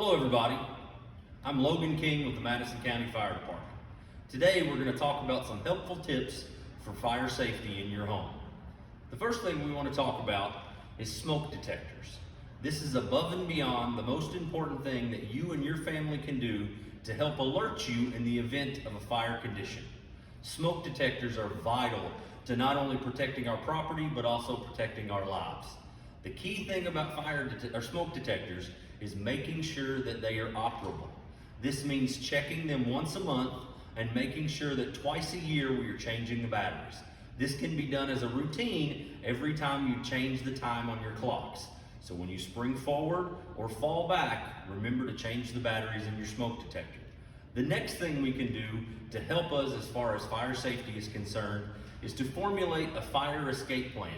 Hello everybody, I'm Logan King with the Madison County Fire Department. Today we're going to talk about some helpful tips for fire safety in your home. The first thing we want to talk about is smoke detectors. This is above and beyond the most important thing that you and your family can do to help alert you in the event of a fire condition. Smoke detectors are vital to not only protecting our property but also protecting our lives. The key thing about smoke detectors is making sure that they are operable. This means checking them once a month and making sure that twice a year we are changing the batteries. This can be done as a routine every time you change the time on your clocks. So when you spring forward or fall back, remember to change the batteries in your smoke detector. The next thing we can do to help us as far as fire safety is concerned is to formulate a fire escape plan.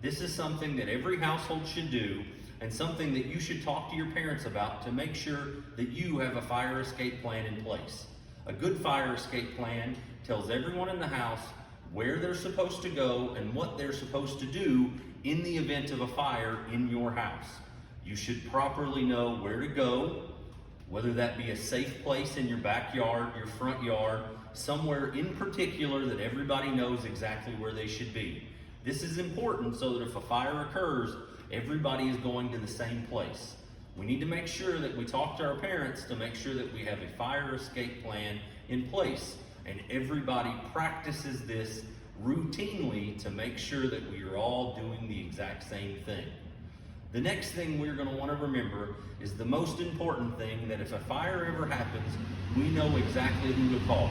This is something that every household should do and something that you should talk to your parents about to make sure that you have a fire escape plan in place. A good fire escape plan tells everyone in the house where they're supposed to go and what they're supposed to do in the event of a fire in your house. You should properly know where to go, whether that be a safe place in your backyard, your front yard, somewhere in particular that everybody knows exactly where they should be. This is important so that if a fire occurs, everybody is going to the same place. We need to make sure that we talk to our parents to make sure that we have a fire escape plan in place. And everybody practices this routinely to make sure that we are all doing the exact same thing. The next thing we're going to want to remember is the most important thing, that if a fire ever happens, we know exactly who to call.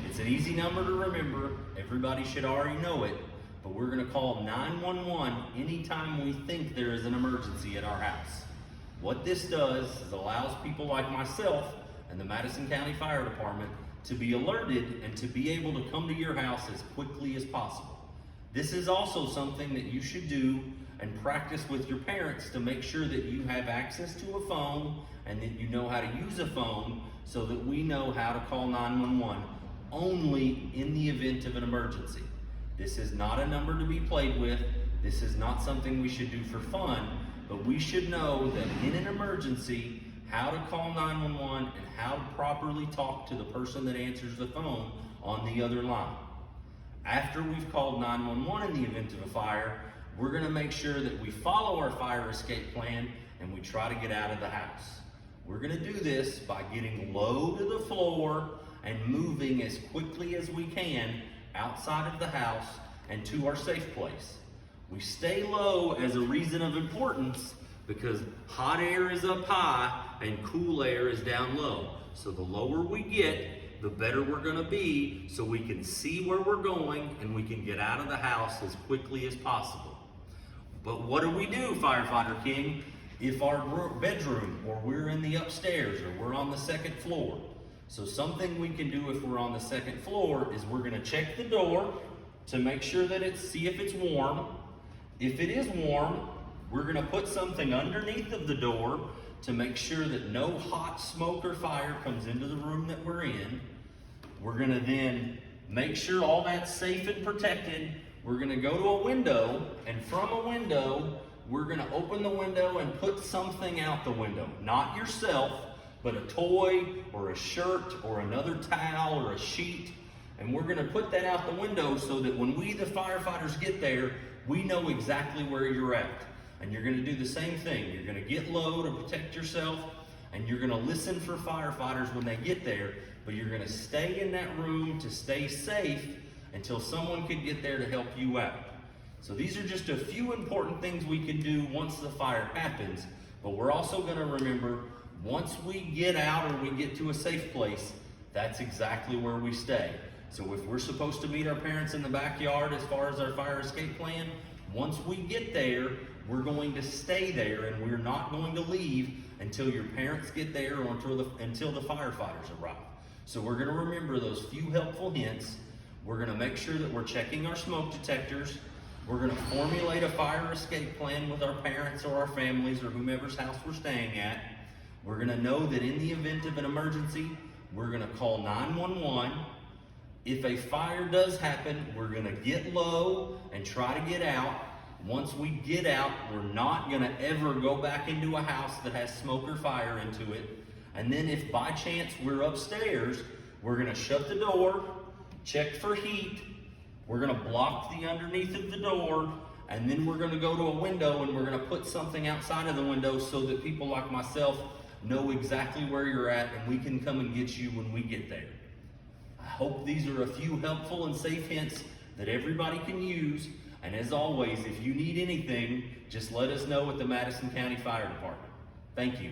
It's an easy number to remember. Everybody should already know it. But we're going to call 911 anytime we think there is an emergency at our house. What this does is allows people like myself and the Madison County Fire Department to be alerted and to be able to come to your house as quickly as possible. This is also something that you should do and practice with your parents to make sure that you have access to a phone and that you know how to use a phone so that we know how to call 911 only in the event of an emergency. This is not a number to be played with. This is not something we should do for fun, but we should know that in an emergency, how to call 911 and how to properly talk to the person that answers the phone on the other line. After we've called 911 in the event of a fire, we're going to make sure that we follow our fire escape plan and we try to get out of the house. We're going to do this by getting low to the floor and moving as quickly as we can outside of the house and to our safe place. We stay low as a reason of importance because hot air is up high and cool air is down low. So the lower we get, the better we're going to be so we can see where we're going and we can get out of the house as quickly as possible. But what do we do, Firefighter King, if our bedroom or we're in the upstairs or we're on the second floor? So something we can do if we're on the second floor is we're going to check the door to make sure that see if it's warm. If it is warm, we're going to put something underneath of the door to make sure that no hot smoke or fire comes into the room that we're in. We're going to then make sure all that's safe and protected. We're going to go to a window, and from a window, we're going to open the window and put something out the window. Not yourself, but a toy or a shirt or another towel or a sheet. And we're going to put that out the window so that when we, the firefighters, get there, we know exactly where you're at. And you're going to do the same thing. You're going to get low to protect yourself, and you're going to listen for firefighters when they get there, but you're going to stay in that room to stay safe until someone can get there to help you out. So these are just a few important things we can do once the fire happens, but we're also going to remember once we get out or we get to a safe place, that's exactly where we stay. So if we're supposed to meet our parents in the backyard as far as our fire escape plan, once we get there, we're going to stay there and we're not going to leave until your parents get there or until the firefighters arrive. So we're going to remember those few helpful hints. We're going to make sure that we're checking our smoke detectors. We're going to formulate a fire escape plan with our parents or our families or whomever's house we're staying at. We're going to know that in the event of an emergency, we're going to call 911. If a fire does happen, we're going to get low and try to get out. Once we get out, we're not gonna ever go back into a house that has smoke or fire into it. And then if by chance we're upstairs, we're gonna shut the door, check for heat, we're gonna block the underneath of the door, and then we're gonna go to a window and we're gonna put something outside of the window so that people like myself know exactly where you're at and we can come and get you when we get there. I hope these are a few helpful and safe hints that everybody can use. And as always, if you need anything, just let us know at the Madison County Fire Department. Thank you.